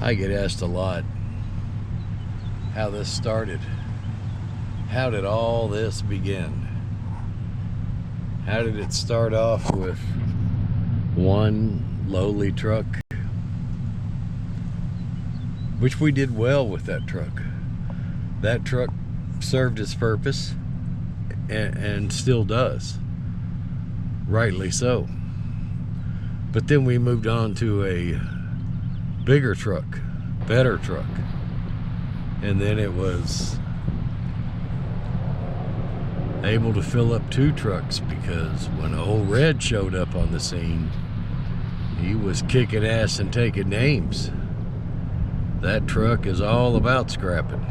I get asked a lot how this started. How did all this begin? How did it start off with one lowly truck? Which we did well with that truck. That truck served its purpose and still does. Rightly so. But then we moved on to a bigger truck, better truck. And then it was able to fill up 2 trucks, because when Old Red showed up on the scene, he was kicking ass and taking names. That truck is all about scrapping.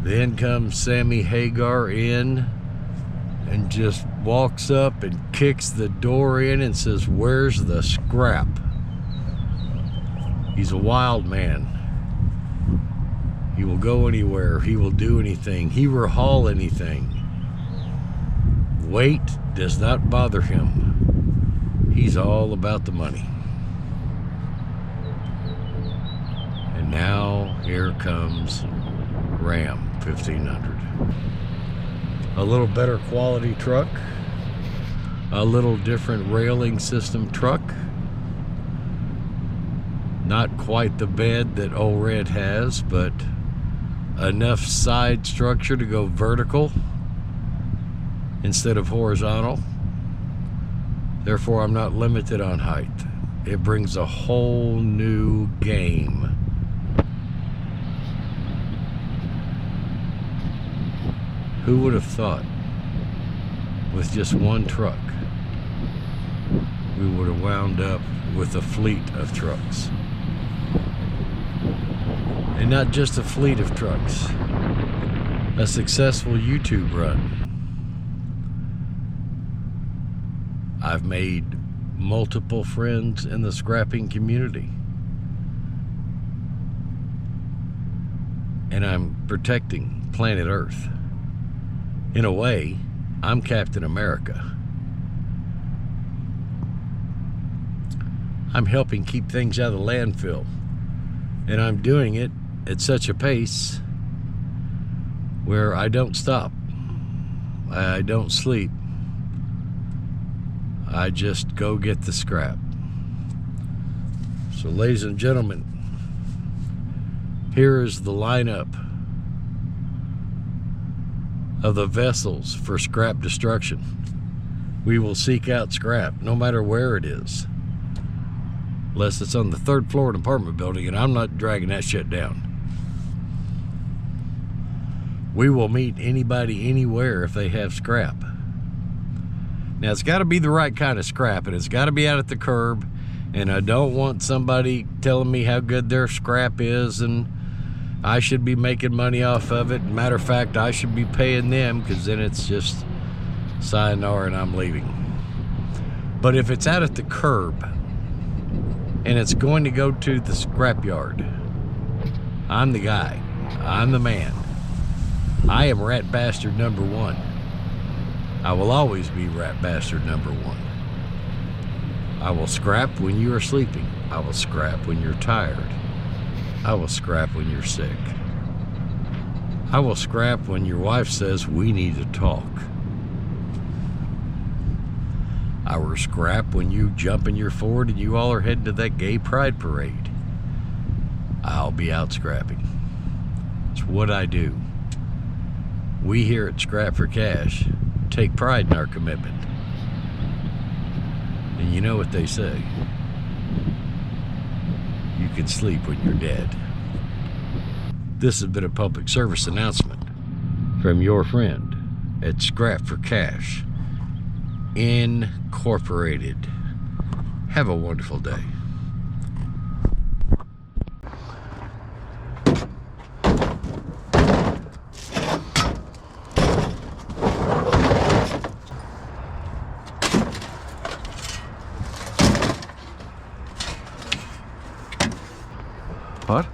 Then comes Sammy Hagar in and just walks up and kicks the door in and says, "Where's the scrap?" He's a wild man. He will go anywhere. He will do anything. He will haul anything. Weight does not bother him. He's all about the money. And now here comes Ram 1500. A little better quality truck. A little different railing system truck. Not quite the bed that Old Red has, but enough side structure to go vertical instead of horizontal. Therefore, I'm not limited on height. It brings a whole new game. Who would have thought with just one truck we would have wound up with a fleet of trucks? And not just a fleet of trucks, a successful YouTube run. I've made multiple friends in the scrapping community. And I'm protecting planet Earth. In a way, I'm Captain America. I'm helping keep things out of the landfill. And I'm doing it at such a pace where I don't stop. I don't sleep. I just go get the scrap. So, ladies and gentlemen, here is the lineup of the vessels for scrap destruction. We will seek out scrap no matter where it is. Unless it's on the 3rd floor of an apartment building, and I'm not dragging that shit down. We will meet anybody anywhere if they have scrap. Now, it's got to be the right kind of scrap, and it's got to be out at the curb, and I don't want somebody telling me how good their scrap is and I should be making money off of it. Matter of fact, I should be paying them, because then it's just sayonara and I'm leaving. But if it's out at the curb and it's going to go to the scrapyard, I'm the guy. I'm the man. I am rat bastard number 1. I will always be rat bastard number 1. I will scrap when you are sleeping. I will scrap when you're tired. I will scrap when you're sick. I will scrap when your wife says we need to talk. I will scrap when you jump in your Ford and you all are heading to that gay pride parade. I'll be out scrapping. It's what I do. We here at Scrap for Cash take pride in our commitment. And you know what they say. You can sleep when you're dead. This has been a public service announcement from your friend at Scrap for Cash Incorporated. Have a wonderful day. What?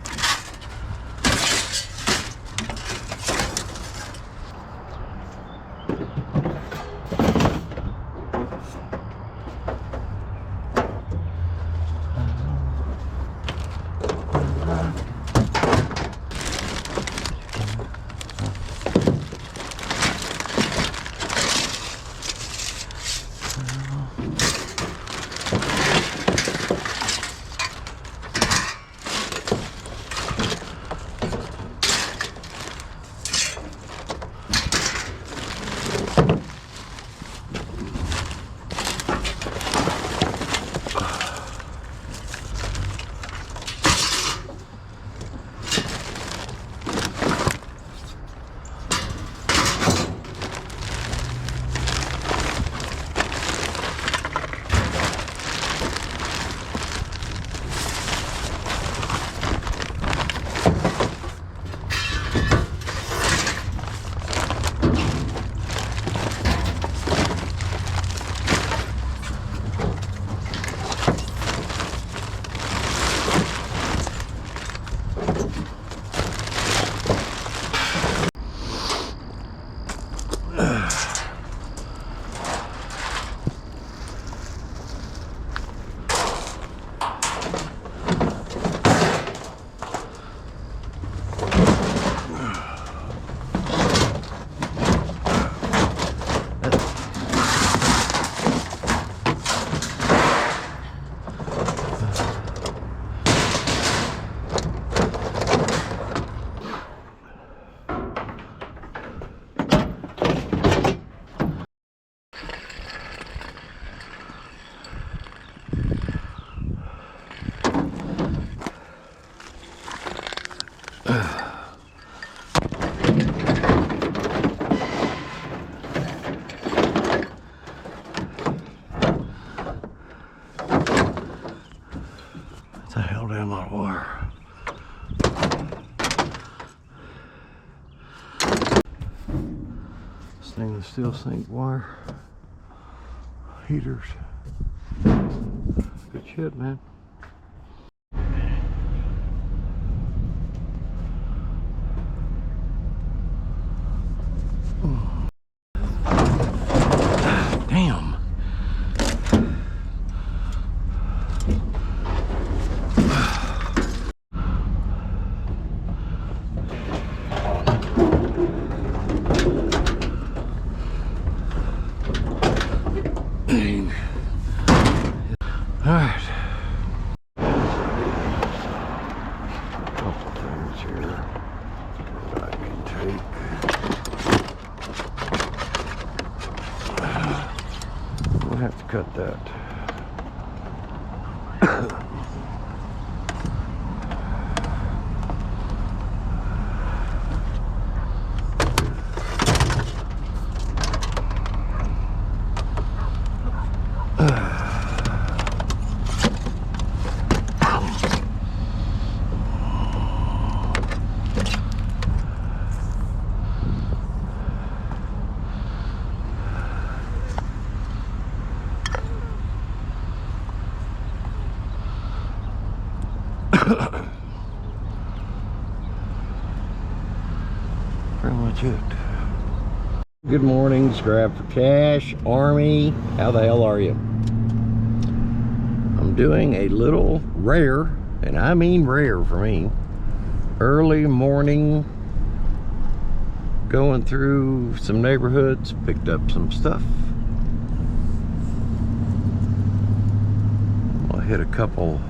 all damn lot of wire. Stainless steel sink wire. Heaters. Good shit, man. Damn. All right. Couple things here that I can take. We'll have to cut that. Pretty much it. Good morning, Scrap for Cash, Army. How the hell are you? I'm doing a little rare, and I mean rare for me, early morning, going through some neighborhoods, picked up some stuff. I'll hit a couple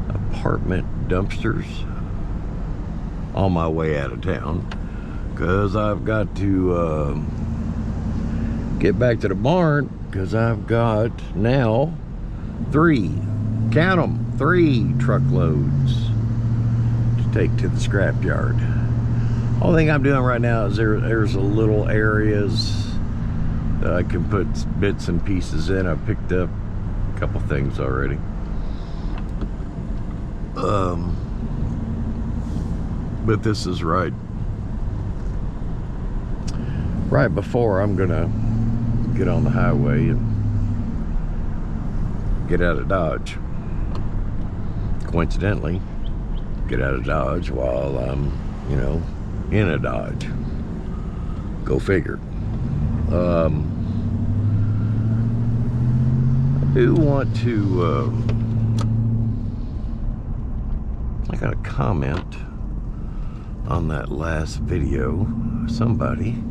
apartment dumpsters on my way out of town, because I've got to get back to the barn, because I've got now 3, count them, 3 truckloads to take to the scrap yard. Only thing I'm doing right now is there's a little areas that I can put bits and pieces in. I picked up a couple things already. But this is right before I'm gonna get on the highway and get out of Dodge. Coincidentally, get out of Dodge while I'm, you know, in a Dodge. Go figure. I do want to I got a comment on that last video. Somebody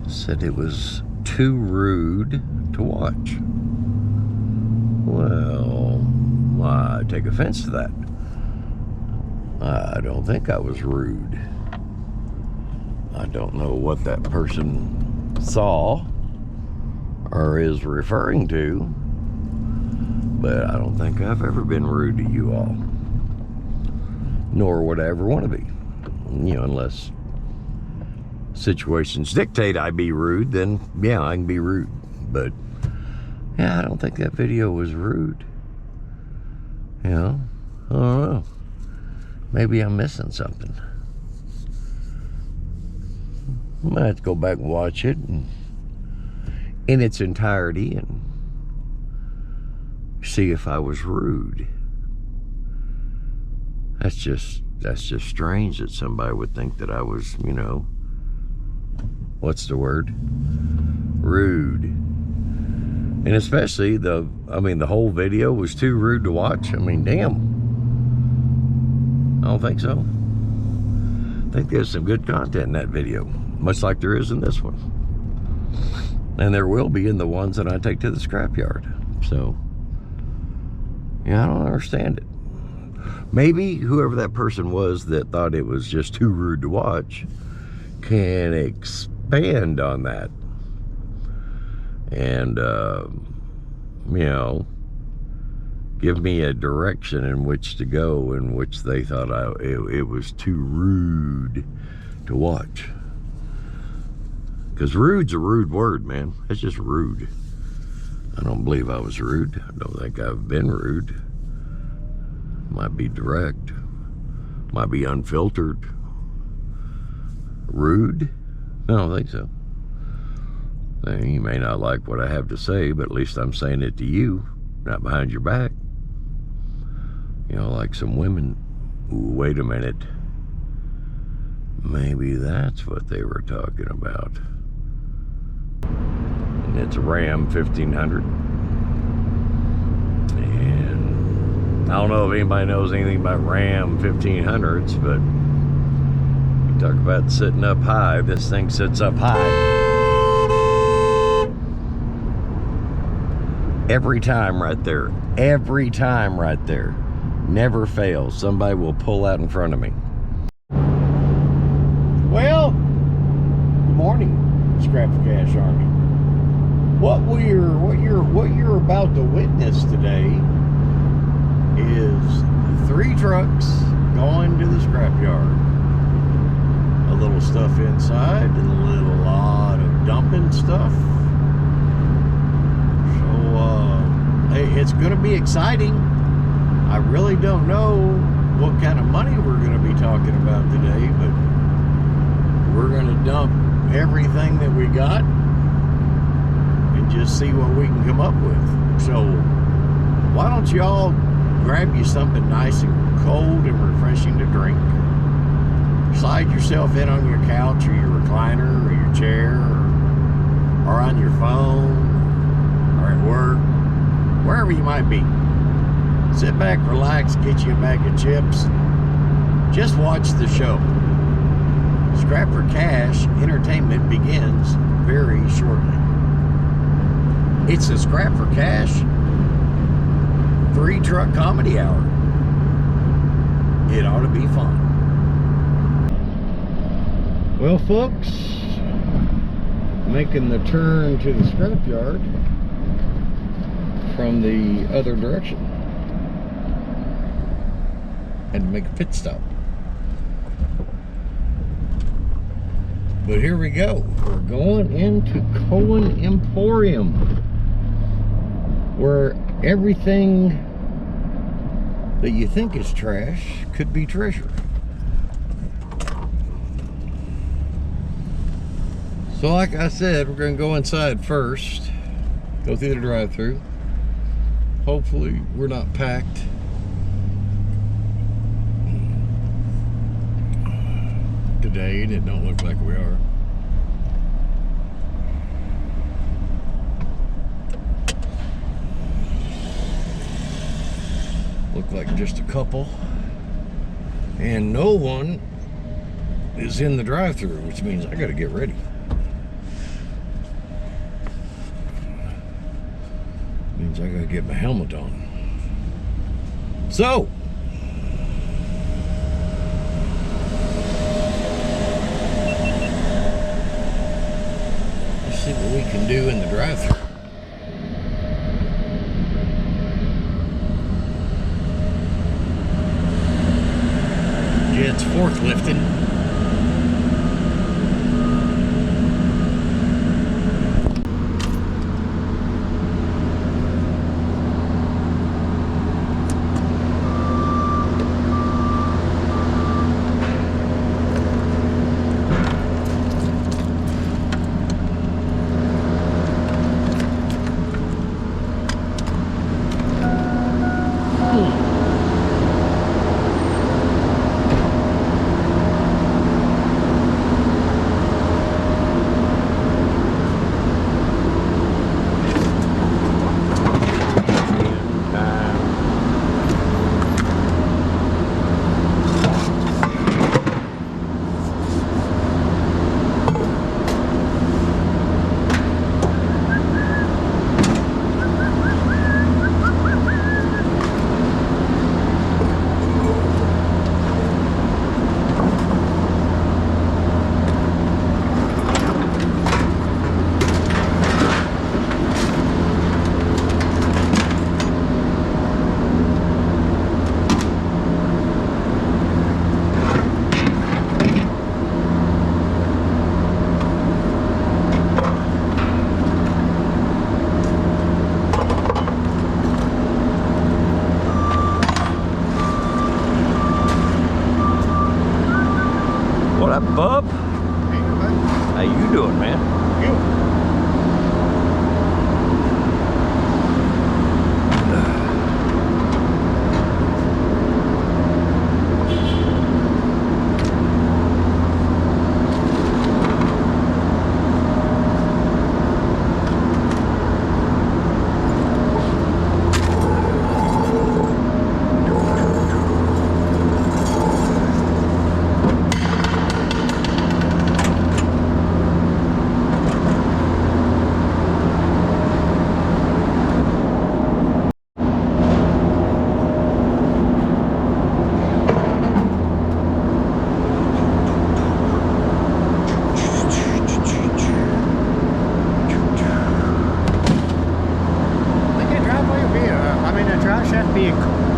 said it was too rude to watch. Well, I take offense to that. I don't think I was rude. I don't know what that person saw or is referring to, but I don't think I've ever been rude to you all. Nor would I ever want to be. You know, unless situations dictate I be rude, then yeah, I can be rude. But yeah, I don't think that video was rude. You know, I don't know. Maybe I'm missing something. I might have to go back and watch it in its entirety and see if I was rude. That's just strange that somebody would think that I was, you know, what's the word? Rude. And especially the whole video was too rude to watch. I mean, damn. I don't think so. I think there's some good content in that video, much like there is in this one. And there will be in the ones that I take to the scrapyard. So, yeah, I don't understand it. Maybe whoever that person was that thought it was just too rude to watch can expand on that. And, you know, give me a direction in which to go in which they thought it was too rude to watch. Because rude's a rude word, man. It's just rude. I don't believe I was rude. I don't think I've been rude. Might be direct. Might be unfiltered. Rude? I don't think so. You may not like what I have to say, but at least I'm saying it to you, not behind your back. You know, like some women. Ooh, wait a minute. Maybe that's what they were talking about. And it's a Ram 1500. And I don't know if anybody knows anything about Ram 1500s, but you talk about sitting up high. This thing sits up high. Every time right there. Every time right there. Never fails. Somebody will pull out in front of me. Well, good morning, Scrap for Cash Army. What you're about to witness today is 3 trucks going to the scrapyard. A little stuff inside and a little lot of dumping stuff. So it's going to be exciting. I really don't know what kind of money we're going to be talking about today, but we're going to dump everything that we got and just see what we can come up with. So why don't y'all grab you something nice and cold and refreshing to drink. Slide yourself in on your couch or your recliner or your chair or on your phone or at work, wherever you might be. Sit back, relax, get you a bag of chips. Just watch the show. Scrap for Cash entertainment begins very shortly. It's a Scrap for Cash 3-truck comedy hour. It ought to be fun. Well, folks, making the turn to the scrapyard from the other direction. Had to make a pit stop. But here we go. We're going into Cohen Emporium, where everything that you think is trash could be treasure. So like I said, we're going to go inside first, go through the drive-thru. Hopefully we're not packed. Today, and it don't look like we are. Look like just a couple. And no one is in the drive-thru, which means I gotta get ready. Means I gotta get my helmet on. So, see what we can do in the drive-thru. Jet's forklifting. be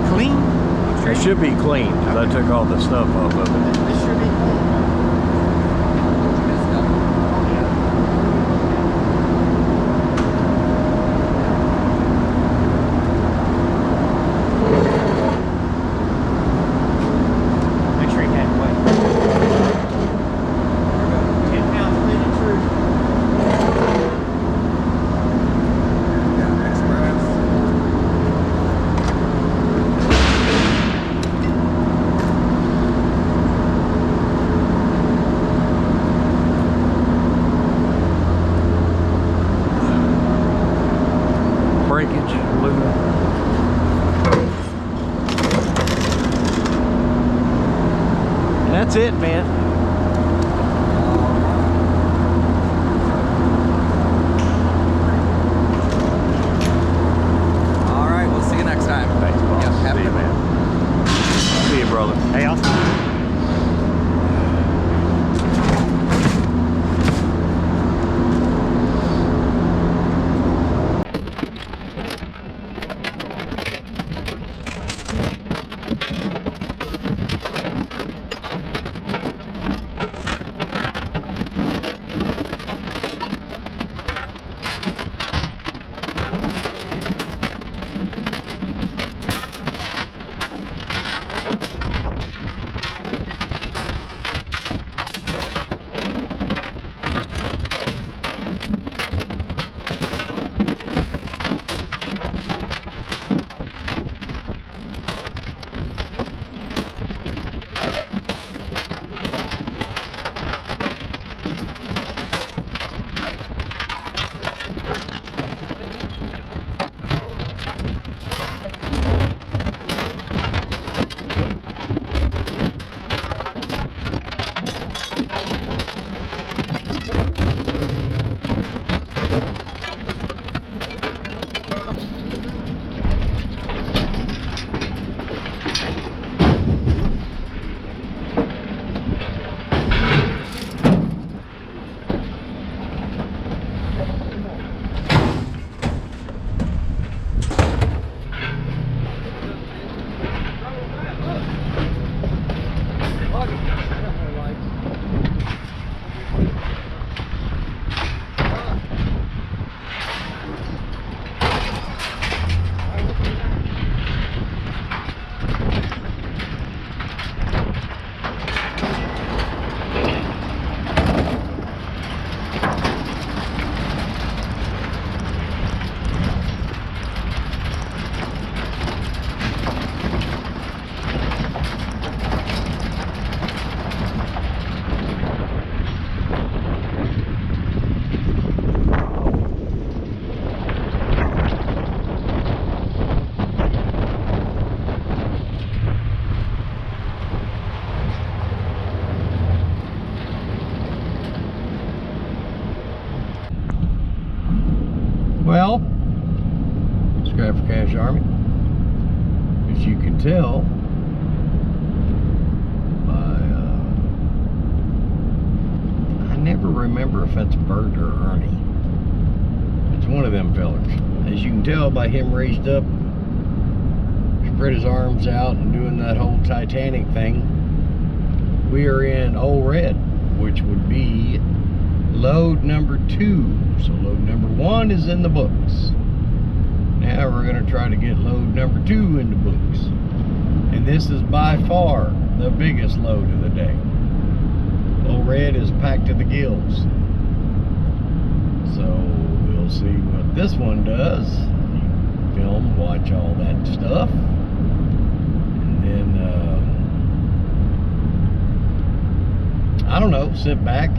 clean? It should be clean, because I took all the stuff off of it. This should be clean. Make sure you had weight. 10 pounds clean and true. Breakage, aluminum. That's it, man. All right, we'll see you next time. Thanks, boss. Yep, have a See you, good one. man. See you, brother. Hey, Austin. Well, Scrap for Cash Army, as you can tell by, I never remember if that's Bert or Ernie. It's one of them fellers. As you can tell by him raised up, spread his arms out and doing that whole Titanic thing, we are in Old Red, which would be load number 2. So load number 1 is in the books. Now we're going to try to get load number 2 in the books. And this is by far the biggest load of the day. Old Red is packed to the gills. So we'll see what this one does. Film, watch all that stuff. And then, I don't know, sit back,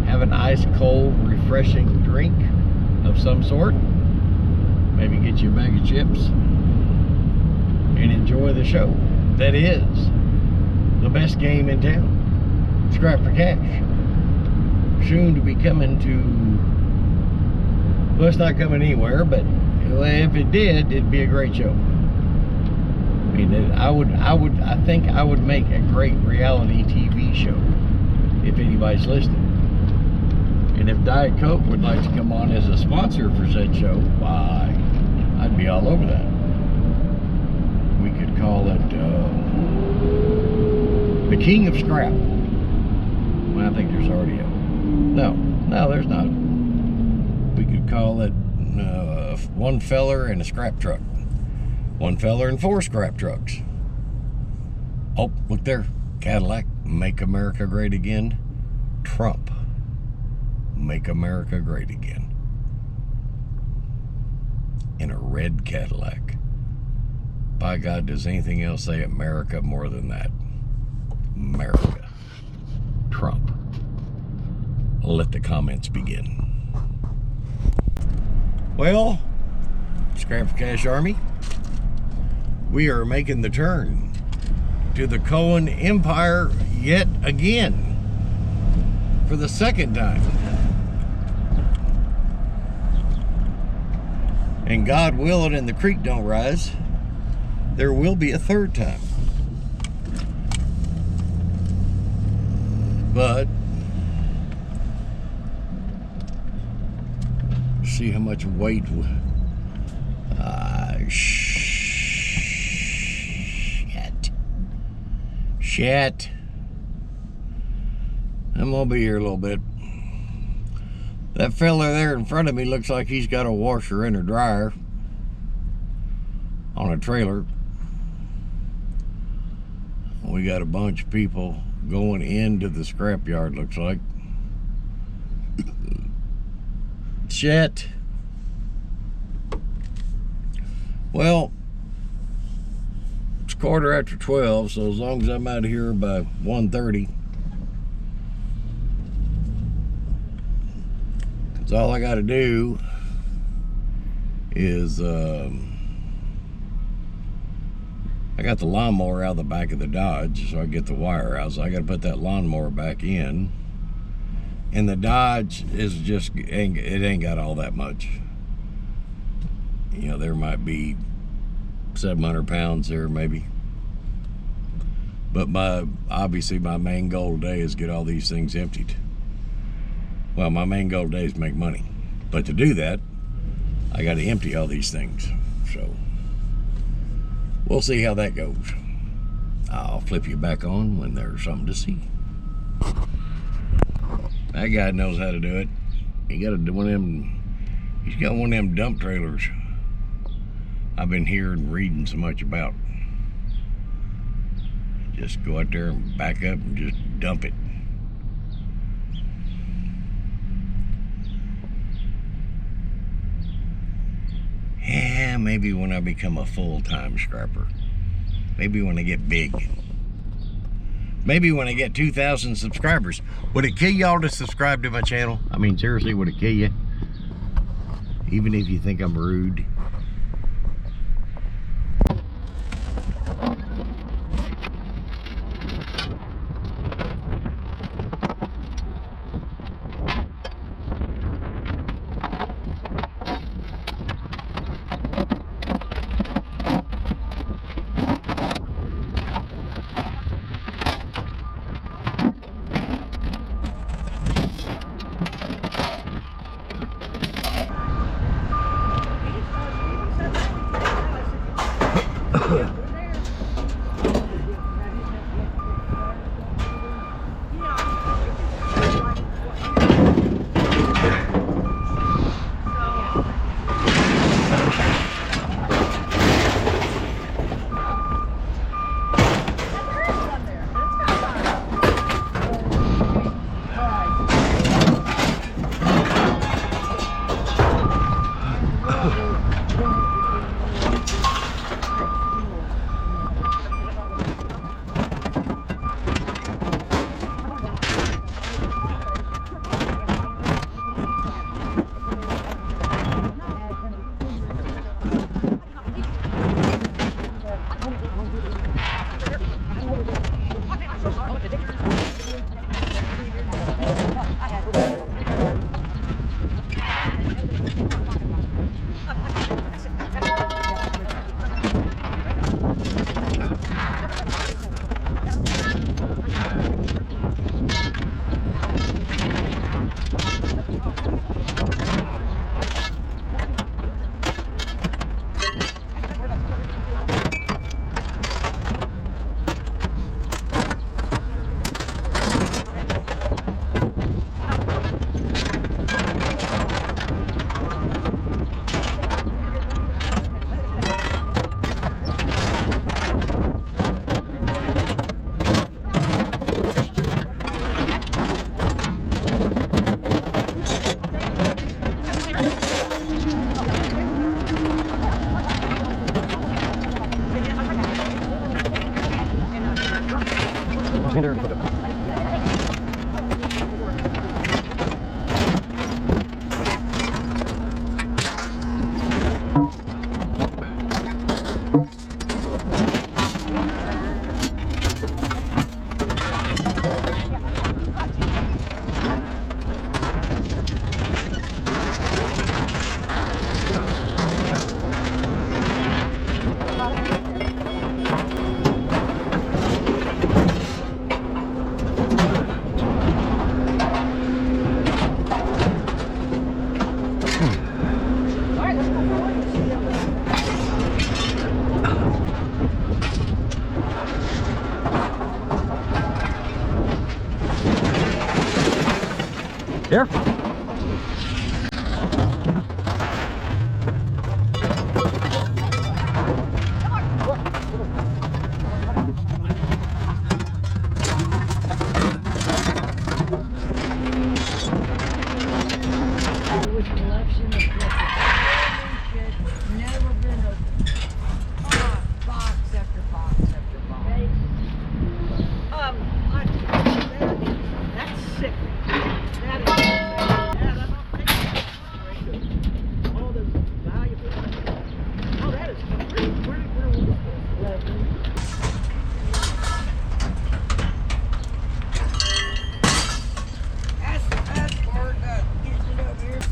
have an ice cold refreshing drink of some sort, maybe get you a bag of chips and enjoy the show. That is the best game in town, Scrap for Cash. Soon to be coming to, well, it's not coming anywhere, but if it did, it'd be a great show. I mean, I think I would make a great reality TV show if anybody's listening. And if Diet Coke would like to come on as a sponsor for said show, why, I'd be all over that. could call it the King of Scrap. Well, I think there's already a... No, there's not. We could call it one feller and a scrap truck. One feller and 4 scrap trucks. Oh, look there. Cadillac, Make America Great Again. Trump, Make America Great Again. In a red Cadillac. By God, does anything else say America more than that? America. Trump. Let the comments begin. Well, Scrap for Cash Army, we are making the turn to the Cohen Empire yet again for the second time. And God willing and the creek don't rise, there will be a third time. But see how much weight. Shit. I'm gonna be here a little bit. That fella there in front of me looks like he's got a washer and a dryer on a trailer. We got a bunch of people going into the scrapyard, looks like. Shit. Well, it's 12:15, so as long as I'm out of here by 1:30, because all I got to do is I got the lawnmower out of the back of the Dodge, so I get the wire out. So I got to put that lawnmower back in. And the Dodge is just, it ain't got all that much. You know, there might be 700 pounds there maybe. But obviously my main goal today is get all these things emptied. Well, my main goal today is to make money. But to do that, I got to empty all these things. So we'll see how that goes. I'll flip you back on when there's something to see. That guy knows how to do it. He got one of them. He's got one of them dump trailers I've been hearing and reading so much about. Just go out there and back up and just dump it. Yeah, maybe when I become a full-time scrapper. Maybe when I get big. Maybe when I get 2,000 subscribers. Would it kill y'all to subscribe to my channel? I mean, seriously, would it kill you? Even if you think I'm rude. Here. With collection of shit, never been a box after box after box. That's sick. That is sick. Dad, I'm not taking that. All those valuable. Oh, that is great. Where was this? That's the best part of getting it up here.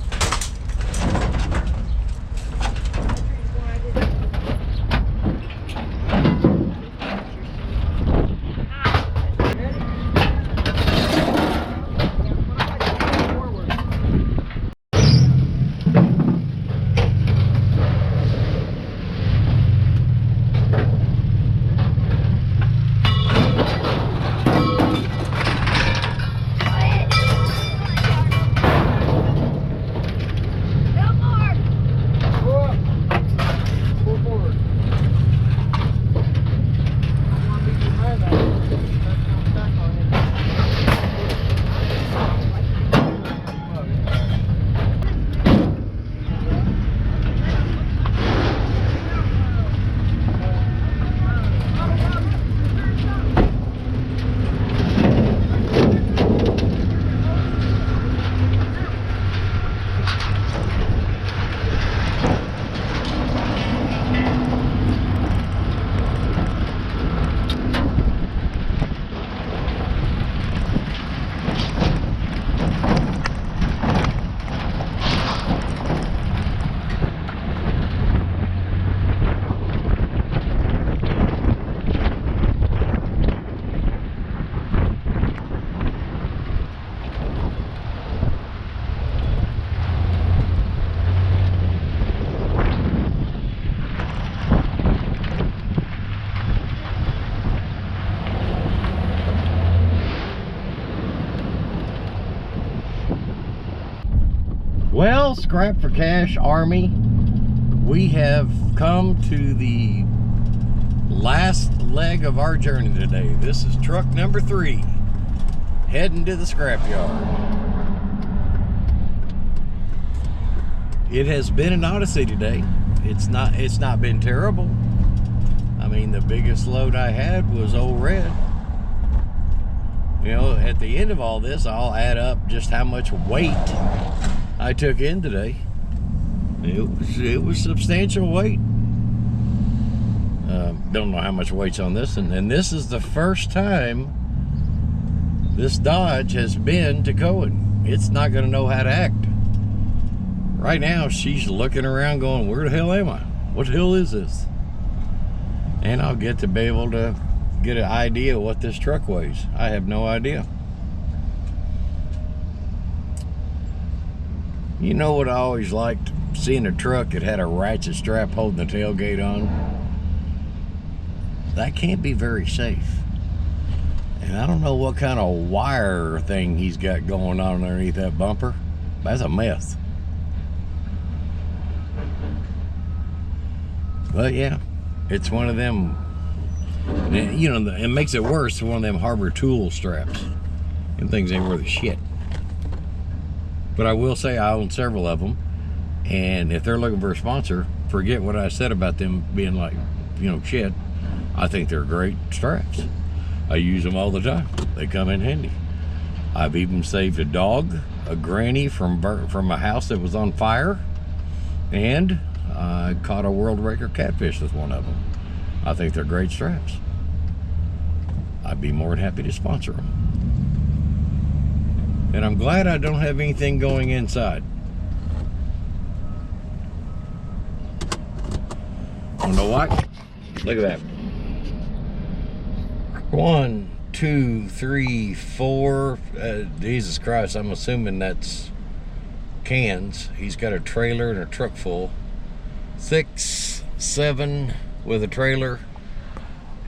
Well, Scrap for Cash Army, we have come to the last leg of our journey today. This is truck number 3, heading to the scrapyard. It has been an odyssey today. It's not been terrible. I mean, the biggest load I had was Old Red. You know, at the end of all this, I'll add up just how much weight I took in today. It was substantial weight. Don't know how much weight's on this, and this is the first time this Dodge has been to Cohen. It's not going to know how to act. Right now, she's looking around going, where the hell am I? What the hell is this? And I'll get to be able to get an idea of what this truck weighs. I have no idea. You know what I always liked? Seeing a truck that had a ratchet strap holding the tailgate on. That can't be very safe. And I don't know what kind of wire thing he's got going on underneath that bumper. That's a mess. But yeah, it's one of them, you know, it makes it worse, one of them Harbor Tool straps. Them things ain't worth a shit. But I will say I own several of them, and if they're looking for a sponsor, forget what I said about them being like, you know, shit. I think they're great straps. I use them all the time. They come in handy. I've even saved a dog, a granny from a house that was on fire, and I caught a world record catfish with one of them. I think they're great straps. I'd be more than happy to sponsor them. And I'm glad I don't have anything going inside. You know what? Look at that. 1, 2, 3, 4. Jesus Christ, I'm assuming that's cans. He's got a trailer and a truck full. 6, 7 with a trailer,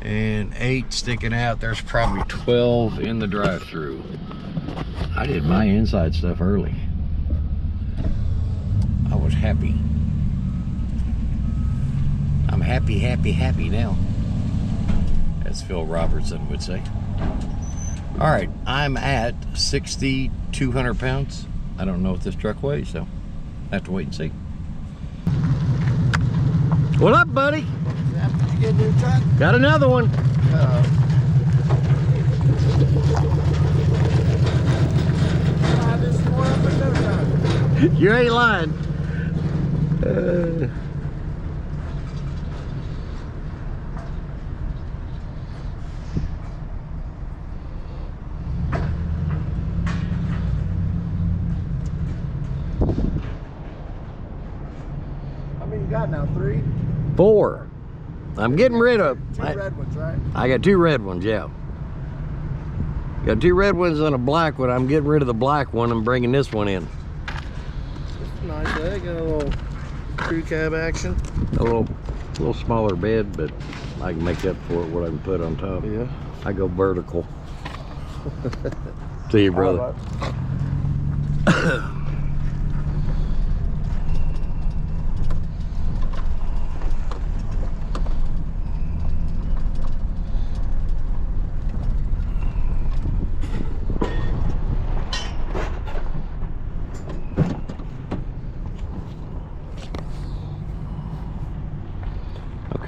and 8 sticking out. There's probably 12 in the drive-through. I did my inside stuff early. I was happy. I'm happy, happy, happy now, as Phil Robertson would say. All right, I'm at 6,200 pounds. I don't know what this truck weighs, so I have to wait and see. What up, buddy? Did you get a new truck? Got another one. This is more up in no time. You ain't lying. How many you got now? 3? 4. I'm getting rid of. 2 red ones, right? I got 2 red ones, yeah. Got 2 red ones and a black one. I'm getting rid of the black one and bringing this one in. Nice, eh? Got a little crew cab action. A little smaller bed, but I can make up for it what I can put on top. Yeah. I go vertical. See you, brother.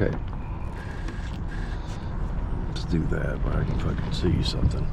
Okay. Let's do that where I can fucking see something.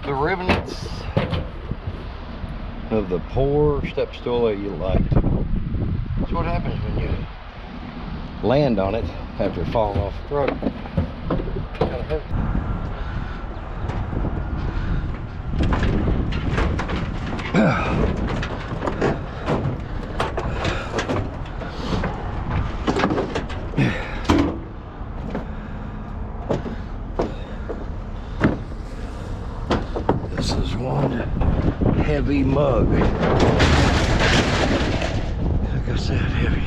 The rivets of the poor step stool that you liked. That's what happens when you land on it after falling off the road. Kind of hurt. This is one heavy mug. Like I said, heavy.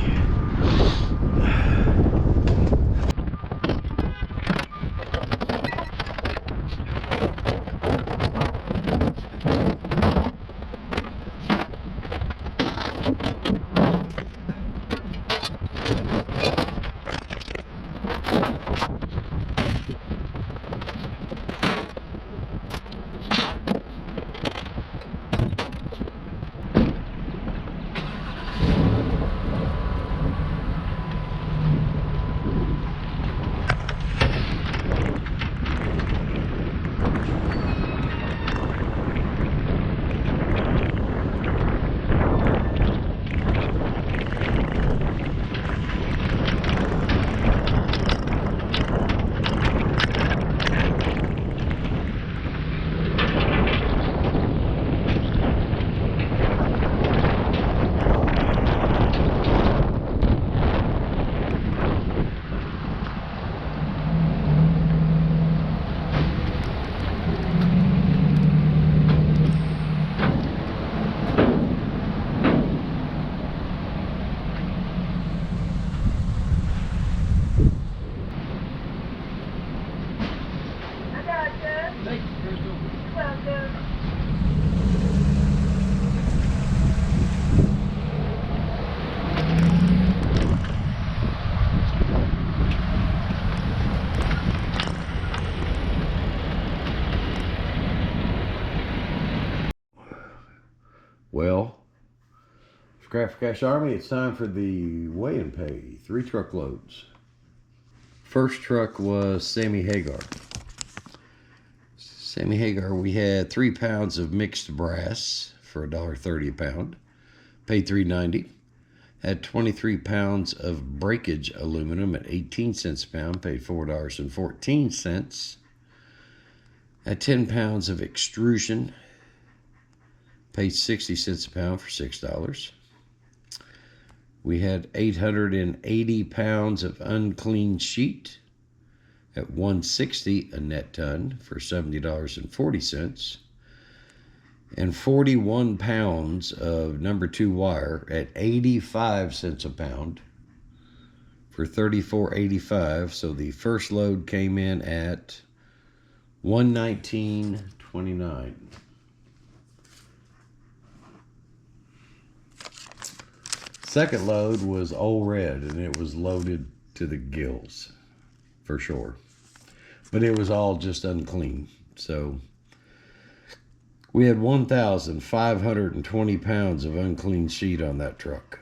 Scrap for Cash Army, it's time for the weigh and pay. 3 truckloads. First truck was Sammy Hagar. Sammy Hagar, we had 3 pounds of mixed brass for $1.30 a pound. Paid $3.90. Had 23 pounds of breakage aluminum at 18 cents a pound. Paid $4.14. Had 10 pounds of extrusion. Paid 60 cents a pound for $6. We had 880 pounds of unclean sheet at $1.60 a net ton for $70.40. And 41 pounds of number 2 wire at 85 cents a pound for $34.85. So the first load came in at $119.29. Second load was Old Red, and it was loaded to the gills for sure, but it was all just unclean. So we had 1,520 pounds of unclean sheet on that truck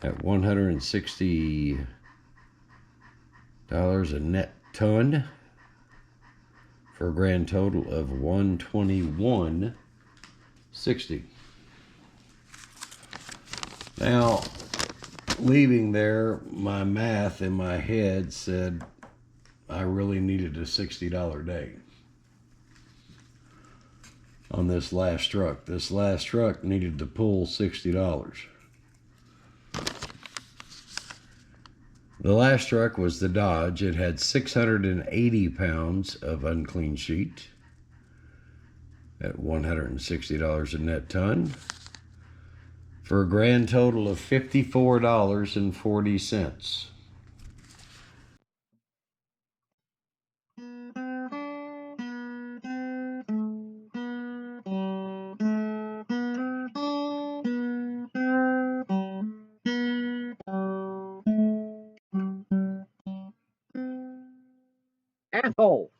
at $160 a net ton for a grand total of $121.60. Now, leaving there, my math in my head said I really needed a $60 day on this last truck. This last truck needed to pull $60. The last truck was the Dodge. It had 680 pounds of unclean sheet at $160 a net ton for a grand total of $54.40. Asshole.